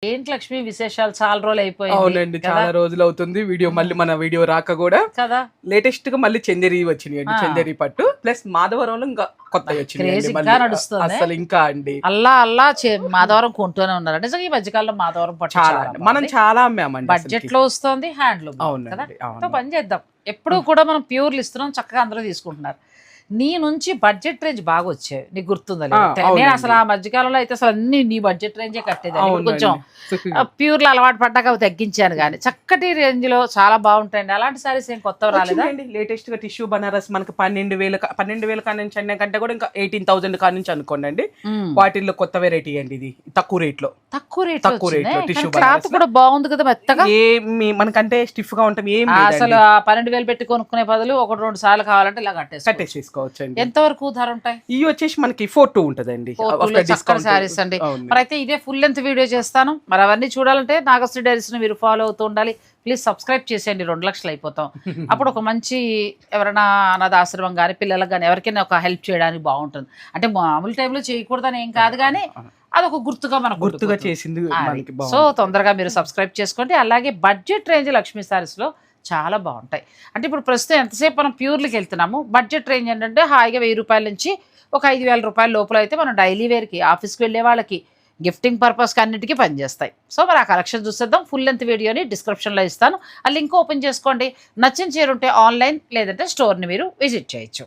ఏంటి లక్ష్మి విశేషాలు చాలా రోజులు అయిపోయింది. అవునండి, చాలా రోజులు అవుతుంది వీడియో మళ్ళీ మన వీడియో రాక కూడా కదా. లేటెస్ట్ గా మళ్ళీ చందేరి వచ్చినాయి అండి. చందేరి పట్టు ప్లస్ మాధవరంలో ఇంకా కొత్తగా వచ్చినాయి అసలు ఇంకా అండి అల్లా అల్లా మాధవరం కొంటూనే ఉన్నారు. నిజంగా ఈ మధ్యకాలంలో మాధవరం పట్టు చాలా మనం చాలా అమ్మామండి. బడ్జెట్ లో వస్తుంది, హ్యాండ్లూమ్ కదా. పని చేద్దాం, ఎప్పుడు కూడా మనం ప్యూర్లు ఇస్తున్నాం, చక్కగా అందరూ తీసుకుంటున్నారు. నీ నుంచి బడ్జెట్ రేంజ్ బాగా వచ్చాయి, నీకు గుర్తుందా? నేను అసలు ఆ మధ్యకాలంలో అయితే అసలు అన్ని నీ బడ్జెట్ రేంజే కట్టేది. కొంచెం ప్యూర్లు అలవాటు పడ్డాక అవి తగ్గించాను, కానీ చక్కటి రేంజ్ లో చాలా బాగుంటాయండి. అలాంటి సారీస్ ఏం కొత్త రాలేదా? లేటెస్ట్ గా టిష్యూ బనారస్ మనకి 12,000 కానుంచి అన్న కంటే కూడా ఇంకా 18,000 కానుంచి అనుకోండి అండి. వాటిల్లో కొత్త వెరైటీ అండి, ఇది తక్కువ రేట్ లో టిష్యూ క్లాత్ కూడా బాగుంది కదా, మెత్తగా. మనకంటే స్టిఫ్ గా ఉంటాం, ఏం అసలు 12,000 పెట్టి కొనుక్కునే బదులు 1-2 సార్లు కావాలంటే ఇలా కట్టేసేసుకోవచ్చు. ఎంత వరకు ధర ఉంటాయి? ఇవి వచ్చేసి మనకి 4,200 ఉంటదండి. సారీస్ అండి. మరి అయితే ఇదే ఫుల్ లెంత్ వీడియో చేస్తాను. మరి అవన్నీ చూడాలంటే నాగశ్రీ డైరీస్ ని మీరు ఫాలో అవుతూ ఉండాలి. ప్లీజ్ సబ్స్క్రైబ్ చేసేయండి, 2 లక్షలు అయిపోతాం. అప్పుడు ఒక మంచి ఎవరైనా అనాథాశ్రమం కానీ పిల్లలకు కానీ ఎవరికైనా ఒక హెల్ప్ చేయడానికి బాగుంటుంది. అంటే మామూలు టైంలో చేయకూడదని ఏం కాదు, కానీ అదొక గుర్తుగా మనకు గుర్తుగా చేసింది. సో తొందరగా మీరు సబ్స్క్రైబ్ చేసుకోండి. అలాగే బడ్జెట్ రేంజ్ లక్ష్మీ సారీస్ లో చాలా బాగుంటాయి. అంటే ఇప్పుడు ప్రస్తుతం ఎంతసేపు మనం ప్యూర్లకి వెళ్తున్నాము. బడ్జెట్ రేంజ్ ఏంటంటే హాయిగా 1000 రూపాయల నుంచి ఒక 5,000 రూపాయల లోపల అయితే మనం డైలీ వేర్కి, ఆఫీస్కి వెళ్ళే వాళ్ళకి, గిఫ్టింగ్ పర్పస్కి అన్నిటికీ పనిచేస్తాయి. సో మరి ఆ కలెక్షన్ చూసేద్దాం. ఫుల్ లెంత్ వీడియోని డిస్క్రిప్షన్లో ఇస్తాను, ఆ లింక్ ఓపెన్ చేసుకోండి. నచ్చిన చీర ఉంటే ఆన్లైన్ లేదంటే స్టోర్ని మీరు విజిట్ చేయొచ్చు.